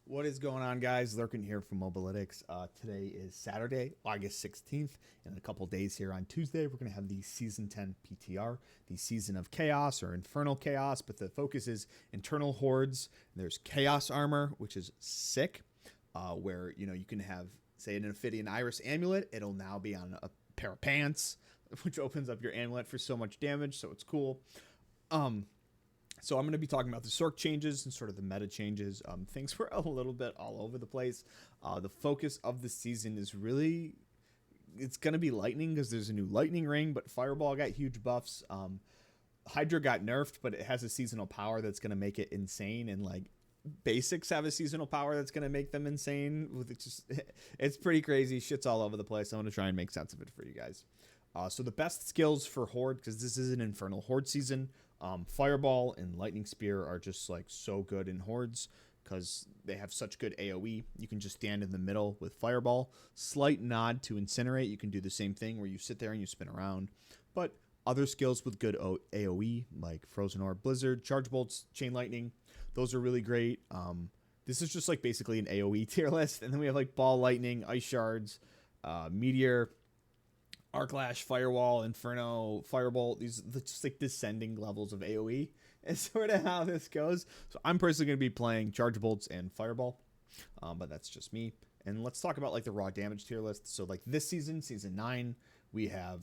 What is going on, guys? Lurkin here from Mobalytics. Today is Saturday, August 16th. In a couple days here on Tuesday, we're going to have the Season 10 PTR, the Season of Chaos or Infernal Chaos, but the focus is internal hordes. There's Chaos Armor, which is sick, where, you can have, say, an Ophidian Iris Amulet. It'll now be on a pair of pants, which opens up your amulet for so much damage, so it's cool. So I'm going to be talking about the Sorc changes and sort of the meta changes. Things were a little bit all over the place. The focus of the season is really, it's going to be lightning because there's a new lightning ring, but Fireball got huge buffs. Hydra got nerfed, but it has a seasonal power that's going to make it insane. And like basics have a seasonal power that's going to make them insane. It's pretty crazy. Shit's all over the place. I'm going to try and make sense of it for you guys. So the best skills for Horde, because this is an Infernal Horde season, Fireball and Lightning Spear are just like so good in Hordes because they have such good AoE. You can just stand in the middle with Fireball. Slight nod to Incinerate. You can do the same thing where you sit there and you spin around. But other skills with good AoE like Frozen Orb, Blizzard, Charge Bolts, Chain Lightning, those are really great. This is just like basically an AoE tier list. And then we have like Ball Lightning, Ice Shards, Meteor, Arc Lash, Firewall, Inferno, Firebolt. These are just like descending levels of AoE is sort of how this goes. So I'm personally going to be playing Charge Bolts and Fireball, but that's just me. And let's talk about like the raw damage tier list. So like this season, season 9, we have,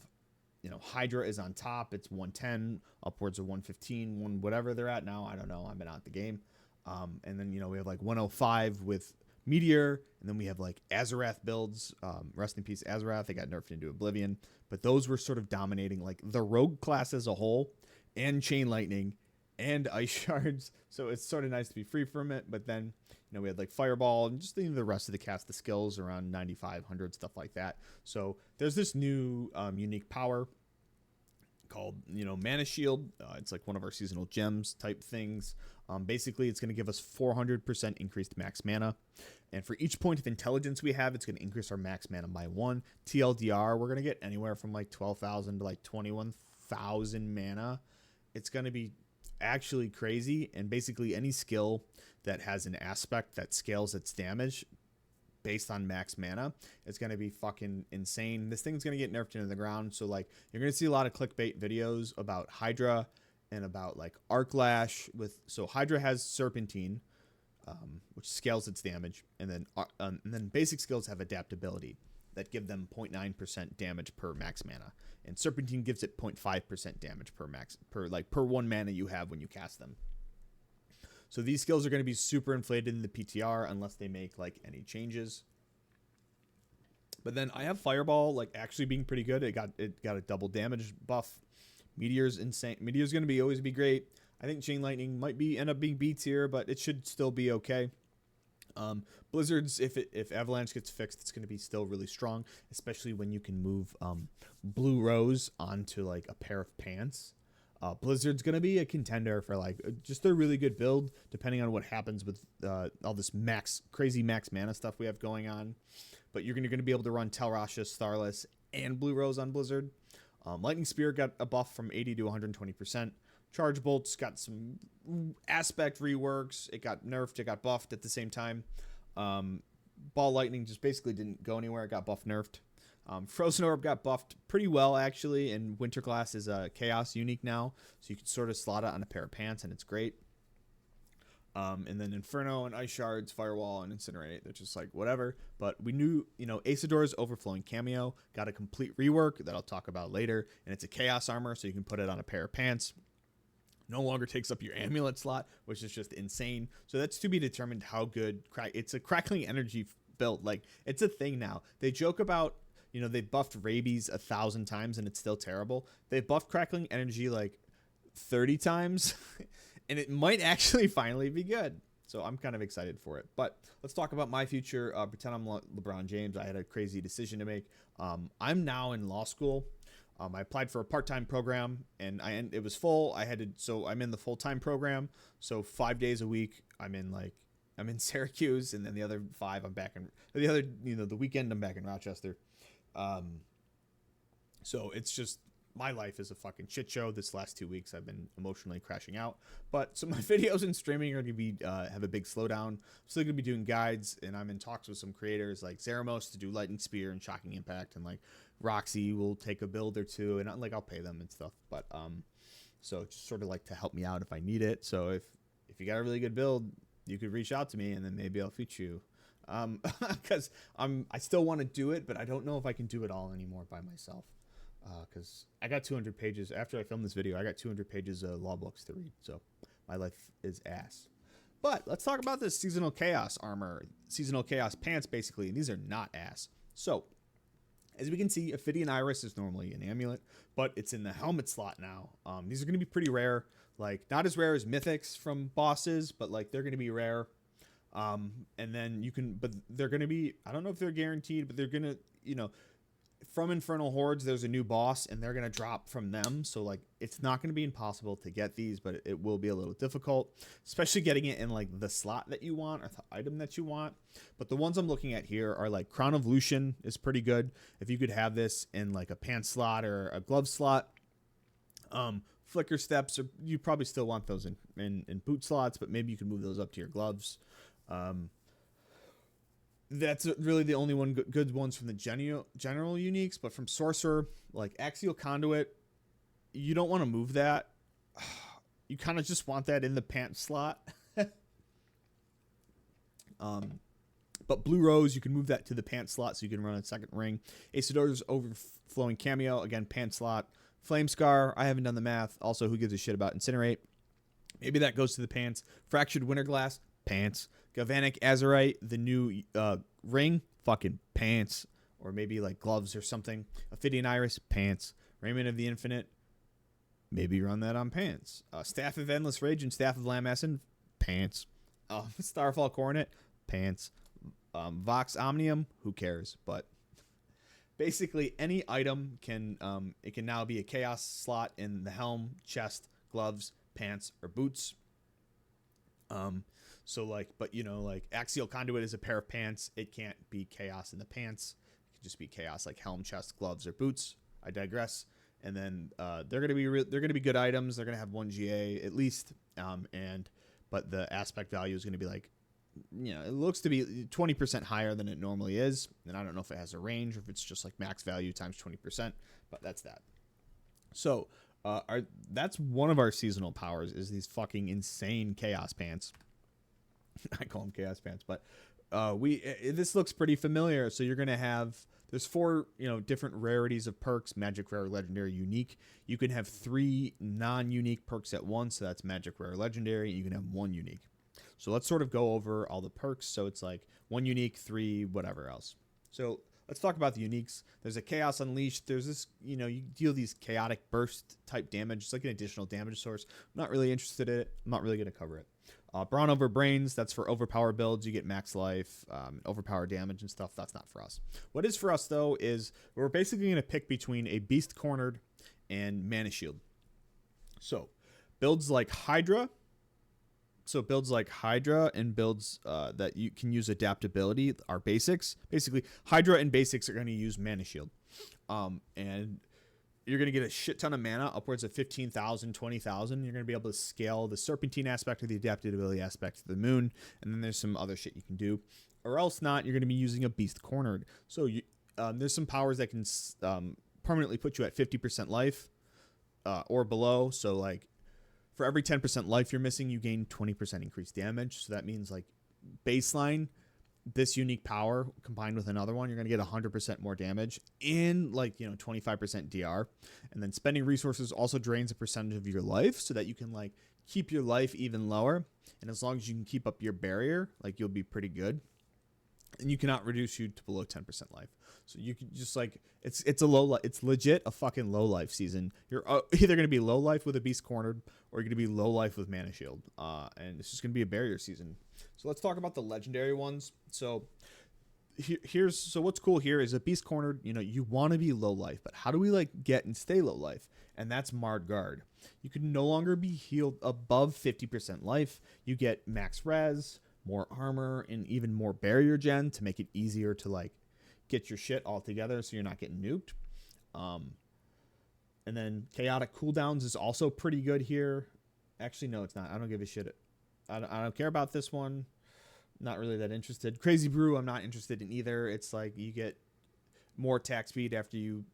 Hydra is on top. It's 110, upwards of 115, whatever they're at now. I don't know. I've been out of the game. And then, we have like 105 with Meteor, and then we have like Azurewrath builds. Rest in peace, Azurewrath. They got nerfed into oblivion, but those were sort of dominating like the rogue class as a whole, and Chain Lightning, and Ice Shards. So it's sort of nice to be free from it. But then we had like Fireball and just the rest of the cast, the skills around 95, 100, stuff like that. So there's this new unique power called Mana Shield. It's like one of our seasonal gems type things. Basically it's going to give us 400% increased max mana, and for each point of intelligence we have, it's going to increase our max mana by 1. TLDR, we're going to get anywhere from like 12,000 to like 21,000 mana. It's going to be actually crazy, and basically any skill that has an aspect that scales its damage based on max mana, it's going to be fucking insane. This thing's going to get nerfed into the ground. So like you're going to see a lot of clickbait videos about Hydra and about like Arc Lash so Hydra has Serpentine, which scales its damage, and then basic skills have Adaptability that give them 0.9% damage per max mana, and Serpentine gives it 0.5% damage per 1 mana you have when you cast them. So these skills are going to be super inflated in the PTR unless they make like any changes. But then I have Fireball like actually being pretty good. It got a double damage buff. Meteor's insane. Meteor's going to always be great. I think Chain Lightning might end up being B tier, but it should still be okay. Blizzards, if Avalanche gets fixed, it's going to be still really strong, especially when you can move Blue Rose onto like a pair of pants. Blizzard's going to be a contender for like just a really good build, depending on what happens with all this crazy max mana stuff we have going on. But you're going to be able to run Telrasha, Starless, and Blue Rose on Blizzard. Lightning Spear got a buff from 80 to 120%. Charge Bolts got some aspect reworks. It got nerfed. It got buffed at the same time. Ball Lightning just basically didn't go anywhere. It got buff nerfed. Frozen Orb got buffed pretty well, actually, and Winter Glass is a Chaos unique now, so you can sort of slot it on a pair of pants, and it's great. And then Inferno and Ice Shards, Firewall, and Incinerate, they're just like whatever. But we knew, Esadora's Overflowing Cameo got a complete rework that I'll talk about later, and it's a Chaos Armor, so you can put it on a pair of pants. No longer takes up your amulet slot, which is just insane. So that's to be determined how good. It's a Crackling Energy build. Like, it's a thing now. They joke about, they buffed Rabies 1,000 times and it's still terrible. They buffed Crackling Energy like 30 times and it might actually finally be good. So I'm kind of excited for it. But let's talk about my future. Pretend I'm LeBron James. I had a crazy decision to make. I'm now in law school. I applied for a part-time program and it was full. So I'm in the full-time program. So 5 days a week, I'm in Syracuse, and then the other 5 I'm back in the weekend I'm back in Rochester. So it's just my life is a fucking shit show. This last 2 weeks, I've been emotionally crashing out. But so my videos and streaming are going to be have a big slowdown. I'm still going to be doing guides, and I'm in talks with some creators like Zeramos to do Lightning Spear and Shocking Impact, and like Roxy will take a build or two, and like I'll pay them and stuff. But so just sort of like to help me out if I need it. So if you got a really good build, you could reach out to me, and then maybe I'll feature you. Because I still want to do it, but I don't know if I can do it all anymore by myself. Because I got 200 pages after I filmed this video. I got 200 pages of law books to read, so my life is ass. But let's talk about this seasonal chaos armor, seasonal chaos pants, basically. And these are not ass. So as we can see, Ophidian Iris is normally an amulet, but it's in the helmet slot now. These are going to be pretty rare, like not as rare as mythics from bosses, but like they're going to be rare. And then you can, but they're going to be, I don't know if they're guaranteed, but they're going to, you know, from Infernal Hordes, there's a new boss, and they're going to drop from them. So, like, it's not going to be impossible to get these, but it will be a little difficult, especially getting it in, like, the slot that you want or the item that you want. But the ones I'm looking at here are, like, Crown of Lucian is pretty good. If you could have this in, like, a pants slot or a glove slot. Flicker Steps, or you probably still want those in boot slots, but maybe you can move those up to your gloves. That's really the only good ones from the general uniques, but from Sorcerer, like Axial Conduit, you don't want to move that. You kind of just want that in the pants slot. But Blue Rose, you can move that to the pants slot so you can run a second ring. Esadora's Overflowing Cameo, again, pants slot. Flame Scar, I haven't done the math. Also, who gives a shit about Incinerate? Maybe that goes to the pants. Fractured Winterglass, pants. Galvanic Azurite, the new ring, fucking pants. Or maybe like gloves or something. Ophidian Iris, pants. Raiment of the Infinite, maybe run that on pants. Staff of Endless Rage and Staff of Lamesson, pants. Starfall Coronet, pants. Vox Omnium, who cares? But basically any item can it can now be a chaos slot in the helm, chest, gloves, pants, or boots. So like, but you know, like Axial Conduit is a pair of pants. It can't be chaos in the pants. It can just be chaos like helm, chest, gloves, or boots. I digress. And then they're gonna be good items. They're gonna have 1 GA at least. But the aspect value is gonna be like, you know, it looks to be 20% higher than it normally is. And I don't know if it has a range or if it's just like max value times 20%. But that's that. So that's one of our seasonal powers is these fucking insane chaos pants. I call them chaos pants, but this looks pretty familiar. So you're gonna have there's 4 different rarities of perks: magic, rare, legendary, unique. You can have 3 non-unique perks at once. So that's magic, rare, legendary. You can have 1 unique. So let's sort of go over all the perks. So it's like 1 unique, 3 whatever else. So let's talk about the uniques. There's a Chaos Unleashed. There's this, you deal these chaotic burst type damage. It's like an additional damage source. I'm not really interested in it. I'm not really going to cover it. Brawn over Brains, that's for overpower builds. You get max life, overpower damage and stuff. That's not for us. What is for us, though, is we're basically going to pick between a Beast Cornered and Mana Shield. So builds like Hydra. And builds that you can use Adaptability are basics. Basically, Hydra and basics are going to use Mana Shield. And you're going to get a shit ton of mana, upwards of 15,000, 20,000. You're going to be able to scale the Serpentine aspect or the Adaptability aspect to the moon. And then there's some other shit you can do. Or else not, you're going to be using a Beast Cornered. So there's some powers that can permanently put you at 50% life or below. So like for every 10% life you're missing, you gain 20% increased damage. So that means like baseline, this unique power combined with another one, you're going to get 100% more damage in 25% DR. And then spending resources also drains a percentage of your life so that you can like keep your life even lower. And as long as you can keep up your barrier, like you'll be pretty good. And you cannot reduce you to below 10% life. So you can just like, it's legit a fucking low life season. You're either going to be low life with a Beast Cornered or you're going to be low life with Mana Shield. And it's just going to be a barrier season. So let's talk about the legendary ones. So so what's cool here is a Beast Cornered, you want to be low life, but how do we like get and stay low life? And that's Marred Guard. You can no longer be healed above 50% life. You get max res, more armor, and even more barrier gen to make it easier to like get your shit all together so you're not getting nuked. And then chaotic cooldowns is also pretty good here. Actually, no, it's not. I don't give a shit. I don't care about this one. Not really that interested. Crazy Brew, I'm not interested in either. It's like you get more attack speed after you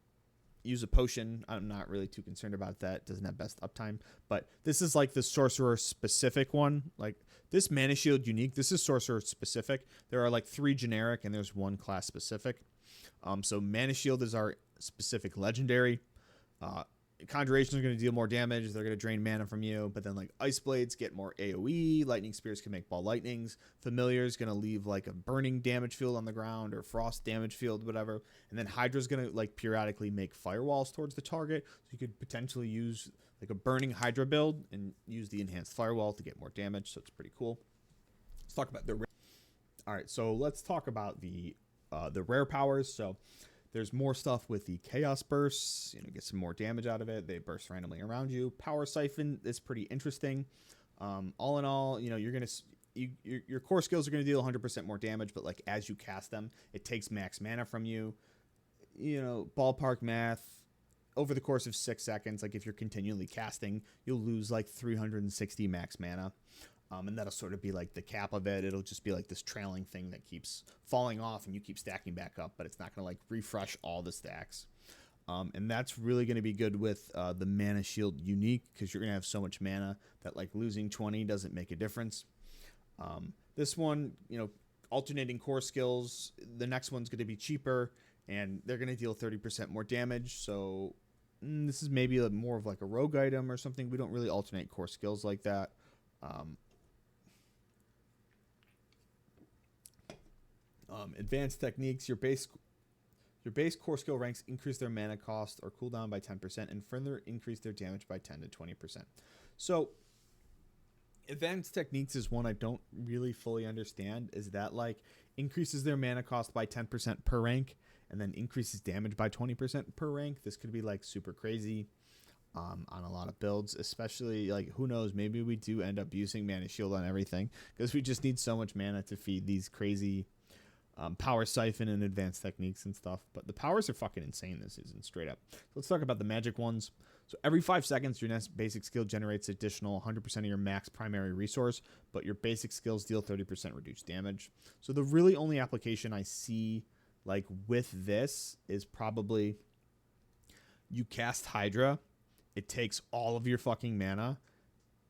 use a potion. I'm not really too concerned about that. Doesn't have best uptime. But this is like the Sorcerer specific one. Like this Mana Shield unique. This is Sorcerer specific. There are like 3 generic and there's 1 class specific. So Mana Shield is our specific legendary. Conjurations are going to deal more damage. They're going to drain mana from you. But then like Ice Blades get more AoE. Lightning Spears can make ball lightnings. Familiar is going to leave like a burning damage field on the ground or frost damage field, whatever. And then Hydra is going to like periodically make firewalls towards the target. So you could potentially use like a burning Hydra build and use the enhanced firewall to get more damage. So it's pretty cool. Let's talk about the... All right, so let's talk about the rare powers. So there's more stuff with the Chaos Bursts. You know, get some more damage out of it. They burst randomly around you. Power Siphon is pretty interesting. All in all, you know, you're gonna your core skills are gonna deal 100% more damage, but like as you cast them, it takes max mana from you. You know, ballpark math. Over the course of 6 seconds, like if you're continually casting, you'll lose like 360 max mana. And that'll sort of be like the cap of it. It'll just be like this trailing thing that keeps falling off and you keep stacking back up, but it's not going to like refresh all the stacks. And that's really going to be good with the Mana Shield unique because you're going to have so much mana that like losing 20 doesn't make a difference. This one, you know, alternating core skills, the next one's going to be cheaper and they're going to deal 30% more damage. So this is maybe more of like a rogue item or something. We don't really alternate core skills like that. Advanced techniques, your base core skill ranks increase their mana cost or cooldown by 10% and further increase their damage by 10 to 20%. So advanced techniques is one I don't really fully understand. Is that like increases their mana cost by 10% per rank and then increases damage by 20% per rank? This could be like super crazy on a lot of builds, especially like who knows, maybe we do end up using Mana Shield on everything because we just need so much mana to feed these crazy Power Siphon and advanced techniques and stuff. But the powers are fucking insane this season, straight up. So let's talk about the magic ones. So every 5 seconds, your next basic skill generates additional 100% of your max primary resource, but your basic skills deal 30% reduced damage. So the really only application I see like with this is probably you cast Hydra, it takes all of your fucking mana,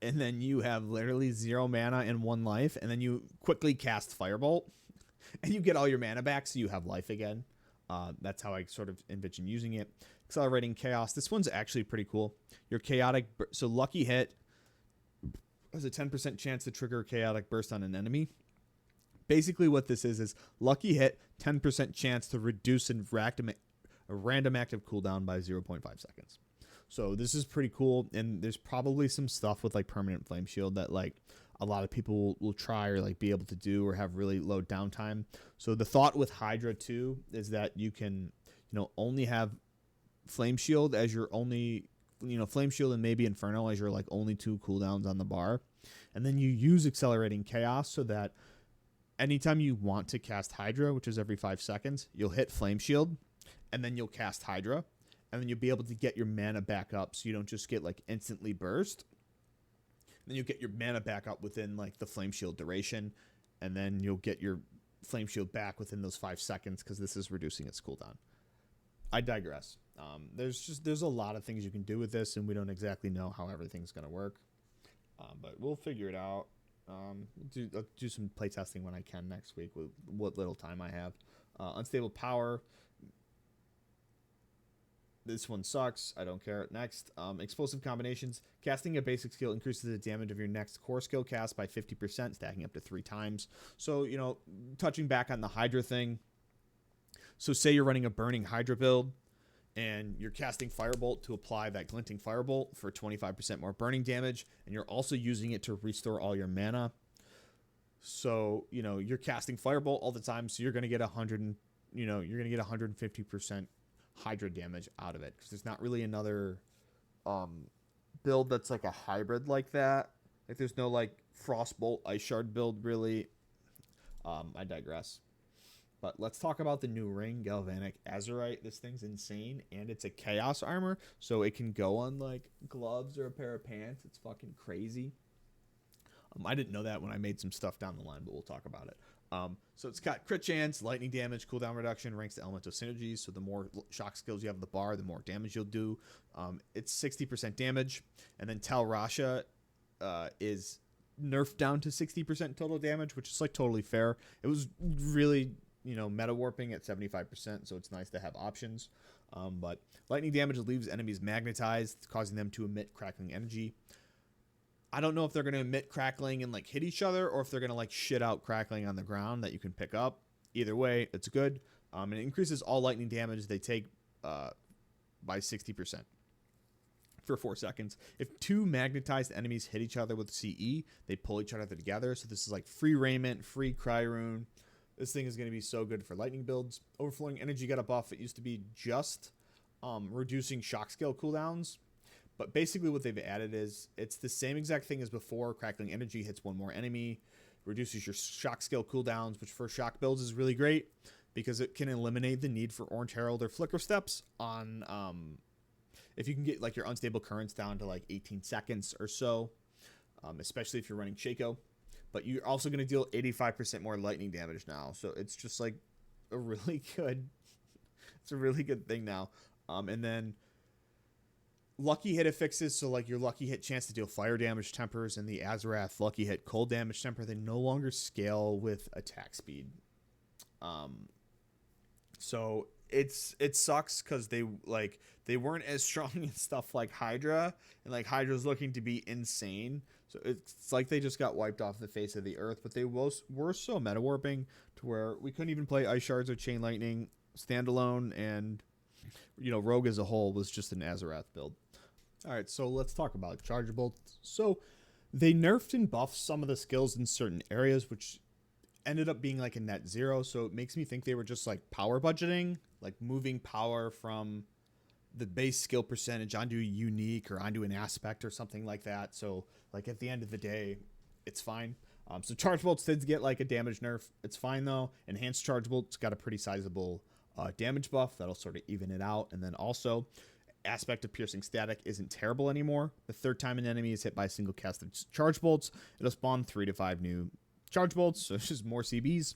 and then you have literally 0 mana and 1 life, and then you quickly cast Firebolt, and you get all your mana back, so you have life again. That's how I sort of envision using it. Accelerating Chaos. This one's actually pretty cool. Your Chaotic... So Lucky Hit has a 10% chance to trigger a Chaotic Burst on an enemy. Basically what this is Lucky Hit, 10% chance to reduce a random active cooldown by 0.5 seconds. So this is pretty cool, and there's probably some stuff with like Permanent Flame Shield that like a lot of people will try or like be able to do or have really low downtime. So the thought with Hydra too is that you can, you know, only have Flame Shield as your only, you know, Flame Shield and maybe Infernal as your like only 2 cooldowns on the bar. And then you use Accelerating Chaos so that anytime you want to cast Hydra, which is every 5 seconds, you'll hit Flame Shield and then you'll cast Hydra. And then you'll be able to get your mana back up so you don't just get like instantly burst. Then you'll get your mana back up within like the Flame Shield duration. And then you'll get your Flame Shield back within those 5 seconds because this is reducing its cooldown. I digress. There's a lot of things you can do with this, and we don't exactly know how everything's going to work. But we'll figure it out. I'll do some playtesting when I can next week with what little time I have. Unstable Power. This one sucks. I don't care. Next, explosive combinations. Casting a basic skill increases the damage of your next core skill cast by 50%, stacking up to 3 times. So, you know, touching back on the Hydra thing. So say you're running a burning Hydra build and you're casting Firebolt to apply that glinting Firebolt for 25% more burning damage, and you're also using it to restore all your mana. So, you know, you're casting Firebolt all the time, so you're going to get 150% Hydra damage out of it because there's not really another build that's like a hybrid like that. Like there's no like Frostbolt Ice Shard build really. I digress. But let's talk about the new ring, Galvanic Azurite. This thing's insane, and it's a chaos armor, so it can go on like gloves or a pair of pants. It's fucking crazy. I didn't know that when I made some stuff down the line, but we'll talk about it. So it's got crit chance, lightning damage, cooldown reduction, ranks to elemental synergies. So the more shock skills you have in the bar, the more damage you'll do. It's 60% damage, and then Tal Rasha is nerfed down to 60% total damage, which is like totally fair. It was really, meta warping at 75%, so it's nice to have options. But lightning damage leaves enemies magnetized, causing them to emit crackling energy. I don't know if they're going to emit crackling and like hit each other, or if they're going to like shit out crackling on the ground that you can pick up. Either way, it's good. And it increases all lightning damage they take by 60% for 4 seconds. If 2 magnetized enemies hit each other with CE, they pull each other together. So this is like free raiment, free cry rune. This thing is going to be so good for lightning builds. Overflowing energy got a buff. It used to be just reducing shock skill cooldowns. But basically what they've added is it's the same exact thing as before. Crackling energy hits one more enemy, reduces your shock skill cooldowns, which for shock builds is really great because it can eliminate the need for Orange Herald or Flicker Steps on if you can get like your unstable currents down to like 18 seconds or so, especially if you're running Shaco. But you're also going to deal 85% more lightning damage now. So it's just like a really good, it's a really good thing now. And then lucky hit affixes, so like your lucky hit chance to deal fire damage tempers and the Azurewrath lucky hit cold damage temper, they no longer scale with attack speed. So it sucks because they weren't as strong in stuff like Hydra, and like Hydra's looking to be insane. So it's like they just got wiped off the face of the earth, but they were so meta warping to where we couldn't even play Ice Shards or Chain Lightning standalone, and Rogue as a whole was just an Azurewrath build. All right, so let's talk about Charger Bolts. So they nerfed and buffed some of the skills in certain areas, which ended up being like a net zero. So it makes me think they were just like power budgeting, like moving power from the base skill percentage onto a unique or onto an aspect or something like that. So like at the end of the day, it's fine. So Charge Bolts did get like a damage nerf. It's fine though. Enhanced Charge Bolts got a pretty sizable damage buff that'll sort of even it out. And then also aspect of Piercing Static isn't terrible anymore. The third time an enemy is hit by a single cast of Charge Bolts, it'll spawn 3 to 5 new Charge Bolts, so it's just more CBs.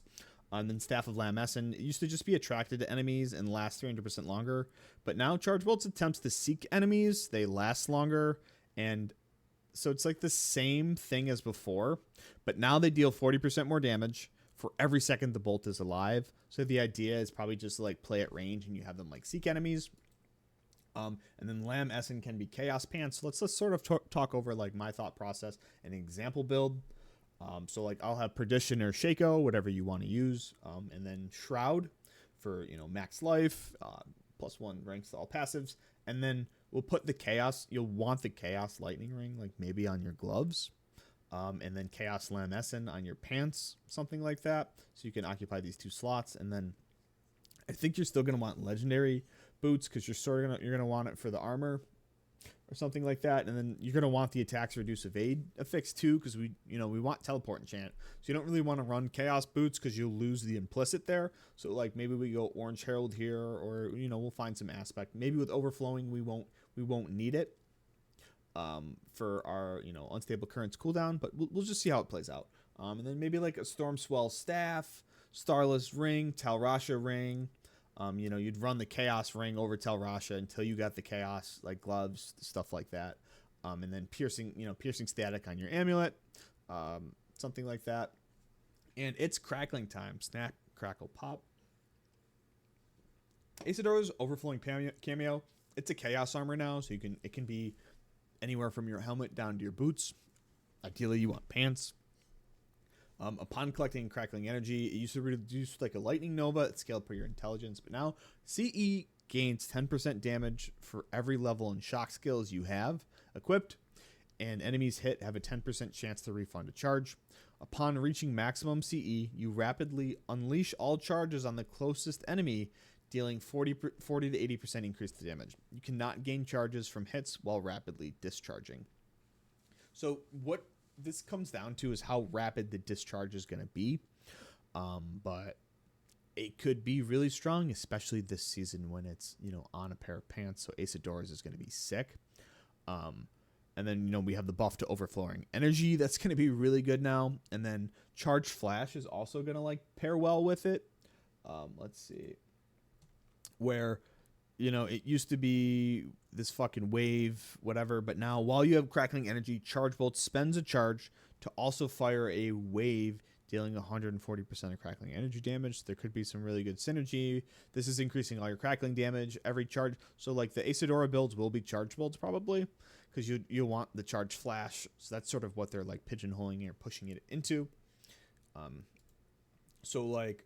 And then Staff of Lam Essen, it used to just be attracted to enemies and last 300% longer, but now Charge Bolts attempts to seek enemies, they last longer, and so it's like the same thing as before, but now they deal 40% more damage for every second the bolt is alive. So the idea is probably just to like play at range and you have them like seek enemies. And then Lam Essen can be Chaos Pants. So let's sort of talk over like my thought process and example build. So like I'll have Perdition or Shaco, whatever you want to use. And then Shroud for, max life, +1 ranks to all passives. And then we'll put the Chaos, you'll want the Chaos Lightning Ring, like maybe on your gloves. And then Chaos Lam Essen on your pants, something like that. So you can occupy these 2 slots. And then I think you're still going to want Legendary Boots because you're going to want it for the armor or something like that. And then you're going to want the attacks reduce evade affix too because we want Teleport Enchant. So you don't really want to run Chaos Boots because you'll lose the implicit there. So like maybe we go Orange Herald here, or we'll find some aspect. Maybe with Overflowing we won't need it for our unstable currents cooldown, but we'll just see how it plays out. And then maybe like a Storm Swell Staff, Starless Ring, Tal Rasha Ring. You'd run the Chaos Ring over Tal Rasha until you got the Chaos like gloves, stuff like that. And then piercing static on your amulet, something like that. And it's crackling time. Snap, crackle, pop. Esadora's Overflowing cameo. It's a Chaos armor now, so it can be anywhere from your helmet down to your boots. Ideally, you want pants. Upon collecting crackling energy, it used to reduce like a lightning nova at scale per your intelligence, but now CE gains 10% damage for every level and shock skills you have equipped, and enemies hit have a 10% chance to refund a charge. Upon reaching maximum CE, you rapidly unleash all charges on the closest enemy, dealing 40 to 80% increased damage. You cannot gain charges from hits while rapidly discharging. So what this comes down to is how rapid the discharge is going to be. But it could be really strong, especially this season when it's, you know, on a pair of pants. So Esadora is going to be sick. And then, you know, we have the buff to overflowing energy. That's going to be really good now. And then charged flash is also going to like pair well with it. Let's see. Where, you know, it used to be this fucking wave, whatever. But now while you have crackling energy, charge bolt spends a charge to also fire a wave, dealing 140% of crackling energy damage. There could be some really good synergy. This is increasing all your crackling damage every charge. So like the Esadora builds will be charge builds probably, because you want the charge flash. So that's sort of what they're like pigeonholing or pushing it into. So like,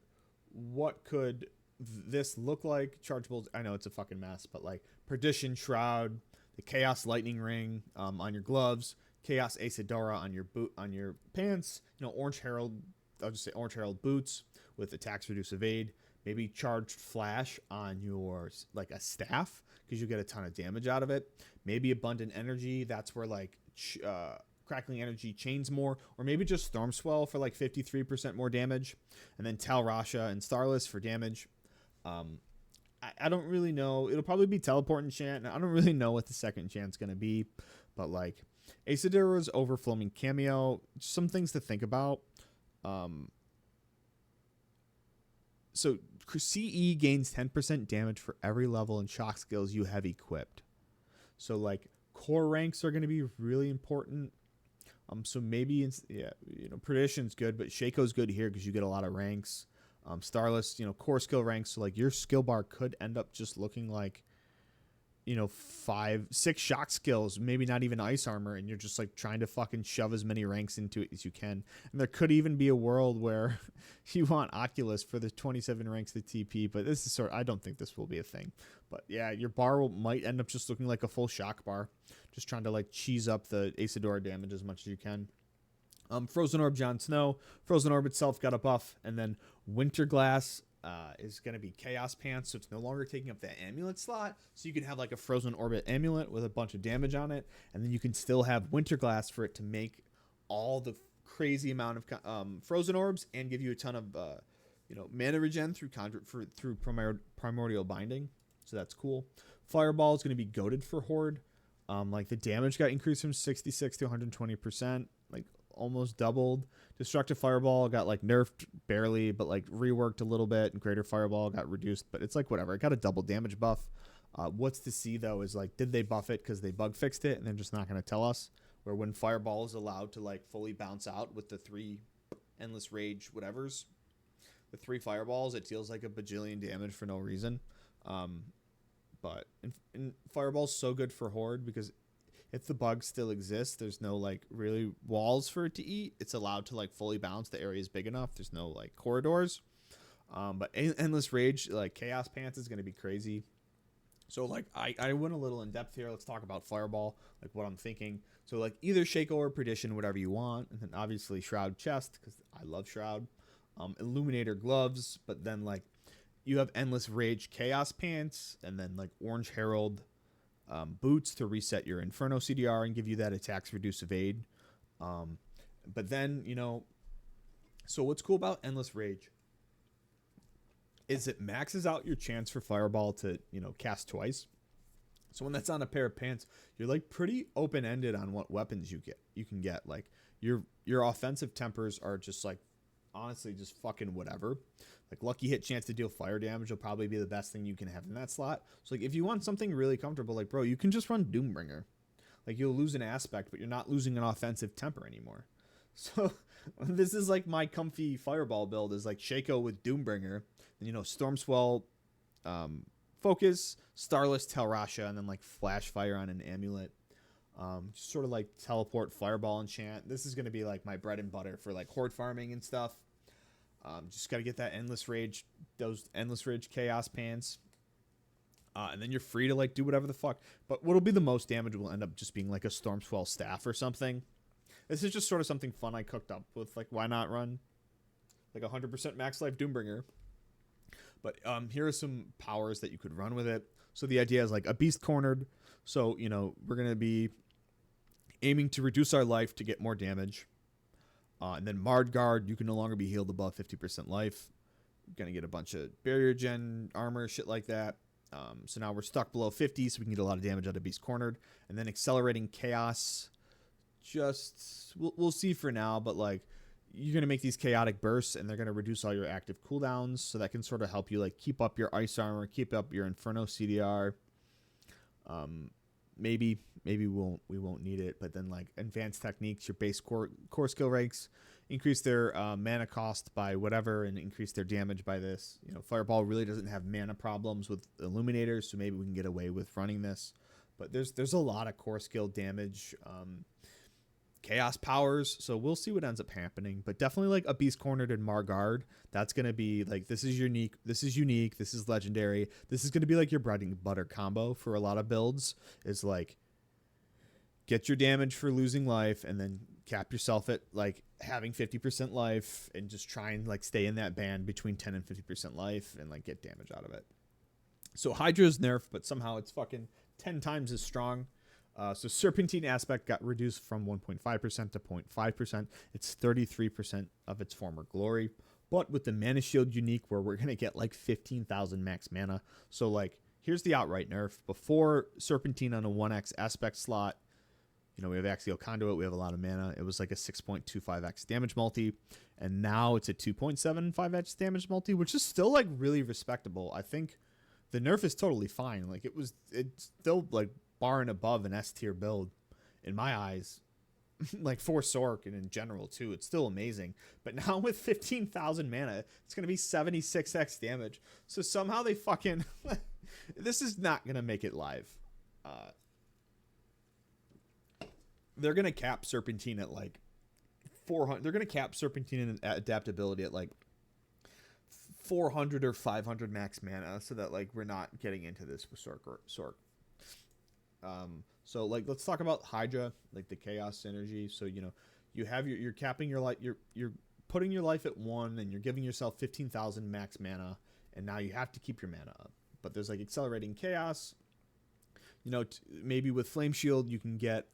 what could this look like? Charge builds, I know it's a fucking mess, but like Perdition Shroud, the Chaos Lightning Ring on your gloves, Chaos Esadora on your on your pants, you know, Orange Herald, I'll just say Orange Herald boots with attacks reduce evade, maybe charged flash on your like a staff because you get a ton of damage out of it. Maybe abundant energy, that's where like crackling energy chains more, or maybe just Storm Swell for like 53% more damage, and then Tal Rasha and Starless for damage. I don't really know. It'll probably be teleport enchant, and I don't really know what the second enchant's going to be, but like Esadora's overflowing cameo, some things to think about. So CE gains 10% damage for every level and shock skills you have equipped. So like core ranks are going to be really important. So maybe Perdition's good, but Shaco's good here because you get a lot of ranks. Starless, core skill ranks. So like your skill bar could end up just looking like, 5-6 shock skills, maybe not even ice armor, and you're just like trying to fucking shove as many ranks into it as you can. And there could even be a world where you want Oculus for the 27 ranks of TP, but this is I don't think this will be a thing. But yeah, your bar might end up just looking like a full shock bar, just trying to like cheese up the Esadora damage as much as you can. Frozen Orb Jon Snow. Frozen Orb itself got a buff, and then Winter Glass is going to be Chaos Pants, so it's no longer taking up that amulet slot. So you can have like a Frozen Orbit amulet with a bunch of damage on it, and then you can still have Winter Glass for it to make all the crazy amount of Frozen Orbs and give you a ton of mana regen through Primordial Binding. So that's cool. Fireball is going to be goated for Horde. Like the damage got increased from 66 to 120%, like almost doubled. Destructive Fireball got like nerfed barely, but like reworked a little bit, and Greater Fireball got reduced, but it's like whatever. It got a double damage buff. What's to see though is like, did they buff it because they bug fixed it and they're just not going to tell us? Where when Fireball is allowed to like fully bounce out with the 3 Endless Rage whatevers, the 3 fireballs, it deals like a bajillion damage for no reason. But Fireball's so good for Horde because if the bug still exists, there's no like really walls for it to eat. It's allowed to like fully bounce. The area is big enough. There's no like corridors. But Endless Rage, like Chaos Pants, is going to be crazy. So like I went a little in depth here. Let's talk about Fireball, like what I'm thinking. So like either Shaco or Perdition, whatever you want. And then obviously Shroud Chest, because I love Shroud. Illuminator Gloves, but then like you have Endless Rage Chaos Pants, and then like Orange Herald boots to reset your Inferno CDR and give you that attacks reduce evade. But then, so what's cool about Endless Rage is it maxes out your chance for Fireball to, cast twice. So when that's on a pair of pants, you're like pretty open-ended on what weapons you can get. Like your offensive tempers are just like, honestly, just fucking whatever. Like lucky hit chance to deal fire damage will probably be the best thing you can have in that slot. So like if you want something really comfortable, like bro, you can just run Doombringer. Like you'll lose an aspect, but you're not losing an offensive temper anymore. So this is like my comfy Fireball build is like Shaco with Doombringer, and Stormswell, Focus, Starless, Tal Rasha, and then like Flash Fire on an Amulet. Just sort of like teleport Fireball enchant. This is going to be like my bread and butter for like Horde farming and stuff. Just got to get that those Endless Rage Chaos Pants. And then you're free to like do whatever the fuck. But what'll be the most damage will end up just being like a Stormswell staff or something. This is just sort of something fun I cooked up with. Like, why not run like 100% max life Doombringer? But here are some powers that you could run with it. So the idea is like a Beast Cornered. So, we're going to be aiming to reduce our life to get more damage. And then Marred Guard, you can no longer be healed above 50% life. Gonna get a bunch of barrier gen armor, shit like that. So now we're stuck below 50, so we can get a lot of damage out of Beast Cornered. And then accelerating chaos, just we'll see for now, but like you're gonna make these chaotic bursts, and they're gonna reduce all your active cooldowns, so that can sort of help you like keep up your ice armor, keep up your Inferno CDR. Maybe we won't need it, but then like advanced techniques, your base core skill ranks increase their mana cost by whatever, and increase their damage by this. You know, Fireball really doesn't have mana problems with Illuminators, so maybe we can get away with running this. But there's a lot of core skill damage, chaos powers, so we'll see what ends up happening. But definitely like a Beast Cornered and Margard, that's gonna be like, this is unique, this is legendary, this is gonna be like your bread and butter combo for a lot of builds. Is like, get your damage for losing life, and then cap yourself at like having 50% life, and just try and like stay in that band between 10 and 50% life, and like get damage out of it. So Hydra's nerfed, but somehow it's fucking 10 times as strong. So Serpentine aspect got reduced from 1.5% to 0.5%. It's 33% of its former glory. But with the Mana Shield unique, where we're going to get like 15,000 max mana. So like, here's the outright nerf. Before Serpentine on a 1x aspect slot, you know, we have Axial Conduit, we have a lot of mana. It was like a 6.25x damage multi. And now it's a 2.75x damage multi, which is still like really respectable. I think the nerf is totally fine. Like it's still like bar and above an S tier build in my eyes. Like for Sorc and in general too, it's still amazing. But now with 15,000 mana, it's gonna be 76x damage. So somehow they fucking this is not gonna make it live. They're gonna cap Serpentine at like 400. They're gonna cap Serpentine and adaptability at like 400 or 500 max mana, so that like we're not getting into this with Sorc. So like, let's talk about Hydra, like the chaos synergy. So, you know, you have you're capping your life, you're putting your life at 1, and you're giving yourself 15,000 max mana, and now you have to keep your mana up. But there's like accelerating chaos. You know, maybe with Flame Shield you can get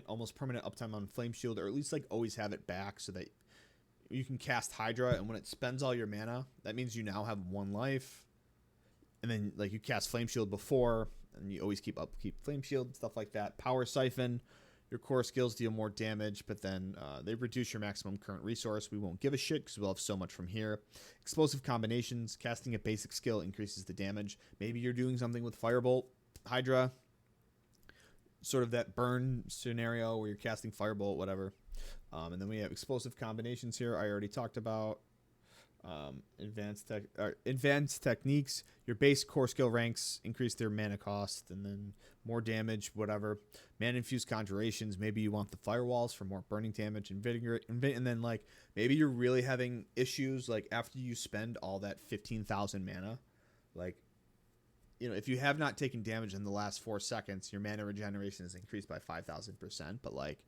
almost permanent uptime on Flame Shield, or at least like always have it back, so that you can cast Hydra, and when it spends all your mana, that means you now have 1 life. And then like you cast Flame Shield before, and you always keep Flame Shield, stuff like that. Power Siphon, your core skills deal more damage, but then they reduce your maximum current resource. We won't give a shit because we'll have so much from here. Explosive Combinations, casting a basic skill increases the damage. Maybe you're doing something with Firebolt, Hydra, sort of that burn scenario where you're casting Firebolt, whatever. And then we have Explosive Combinations here, I already talked about. Advanced techniques, your base core skill ranks increase their mana cost, and then more damage, whatever. Mana infused conjurations, maybe you want the firewalls for more burning damage, and then like maybe you're really having issues like after you spend all that 15,000 mana, like, you know, if you have not taken damage in the last 4 seconds, your mana regeneration is increased by 5,000%. But like,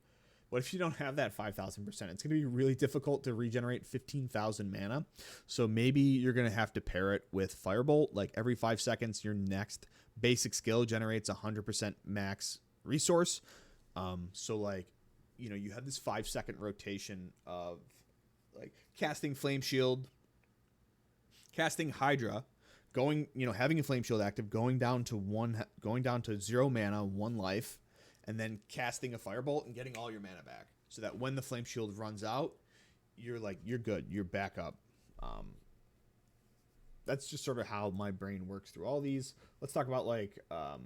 what if you don't have that 5,000%? It's going to be really difficult to regenerate 15,000 mana. So maybe you're going to have to pair it with Firebolt. Like every 5 seconds, your next basic skill generates 100% max resource. So like, you know, you have this 5-second rotation of like casting Flame Shield, casting Hydra, going, you know, having a Flame Shield active, going down to 0 mana, 1 life, and then casting a Firebolt and getting all your mana back, so that when the Flame Shield runs out, you're good, you're back up. That's just sort of how my brain works through all these. Let's talk about like a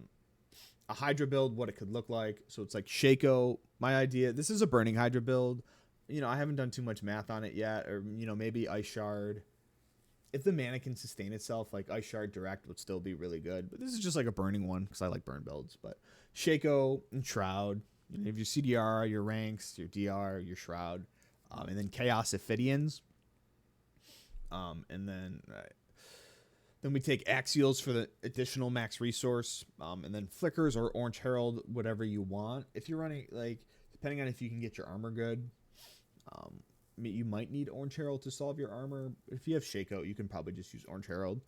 Hydra build, what it could look like. So it's like Shaco, my idea. This is a burning Hydra build. You know, I haven't done too much math on it yet, or, you know, maybe Ice Shard. If the mana can sustain itself, like Ice Shard Direct would still be really good. But this is just like a burning one because I like burn builds. But Shaco and Shroud, you know, you have your CDR, your ranks, your DR, your Shroud, and then Chaos Ophidians. And then we take Axials for the additional max resource, and then Flickers or Orange Herald, whatever you want. If you're running, like, depending on if you can get your armor good, you might need Orange Herald to solve your armor. If you have Shaco, you can probably just use Orange Herald.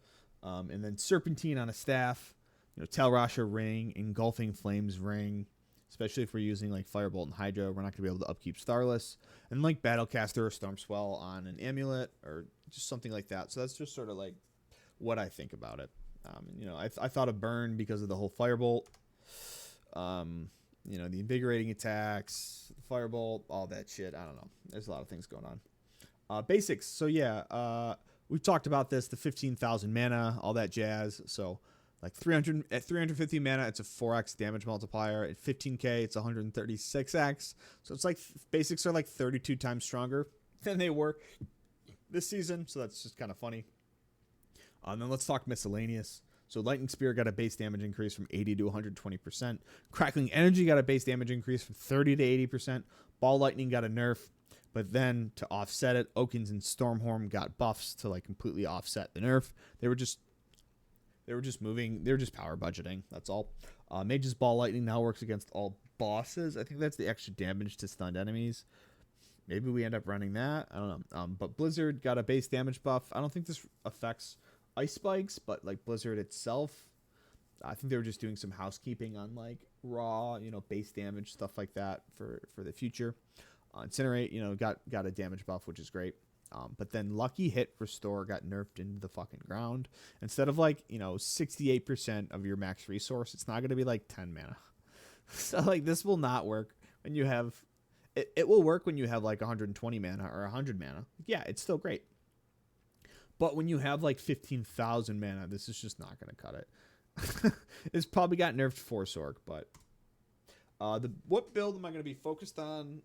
And then Serpentine on a staff, you know, Talrasha Ring, Engulfing Flames Ring, especially if we're using like Firebolt and Hydra. We're not going to be able to upkeep Starless. And like Battlecaster or Stormswell on an Amulet or just something like that. So that's just sort of like what I think about it. You know, I thought of Burn because of the whole Firebolt. You know, the invigorating attacks, Firebolt, all that shit. I don't know. There's a lot of things going on. Basics. So yeah, we've talked about this, the 15,000 mana, all that jazz. So like 300 at 350 mana, it's a 4x damage multiplier. At 15k, it's 136x. So it's like basics are like 32 times stronger than they were this season. So that's just kind of funny. And then let's talk miscellaneous. So Lightning Spear got a base damage increase from 80 to 120%. Crackling Energy got a base damage increase from 30 to 80%. Ball Lightning got a nerf. But then to offset it, Okins and Stormhorn got buffs to like completely offset the nerf. They were just moving. They were just power budgeting. That's all. Mage's Ball Lightning now works against all bosses. I think that's the extra damage to stunned enemies. Maybe we end up running that. I don't know. But Blizzard got a base damage buff. I don't think this affects Ice Spikes, but like Blizzard itself, I think they were just doing some housekeeping on like raw, you know, base damage, stuff like that for the future. Incinerate, you know, got a damage buff, which is great. But then Lucky Hit Restore got nerfed into the fucking ground. Instead of like, you know, 68% of your max resource, it's not going to be like 10 mana. So like this will not work when you have, it will work when you have like 120 mana or 100 mana. Yeah, it's still great. But when you have like 15,000 mana, this is just not going to cut it. It's probably got nerfed for Sorc, but what build am I going to be focused on?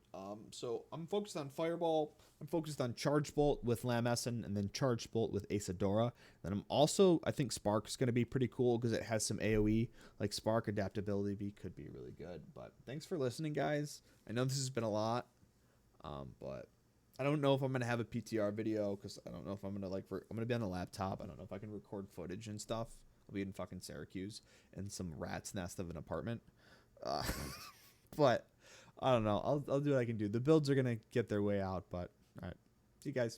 So I'm focused on Fireball. I'm focused on Charge Bolt with Lamessen and then Charge Bolt with Esadora. Then I'm also, I think Spark is going to be pretty cool because it has some AoE. Like Spark Adaptability could be really good. But thanks for listening, guys. I know this has been a lot, but I don't know if I'm going to have a PTR video because I don't know if I'm going to I'm going to be on a laptop. I don't know if I can record footage and stuff. I'll be in fucking Syracuse in some rat's nest of an apartment. But I don't know. I'll do what I can do. The builds are going to get their way out, but all right. See you guys.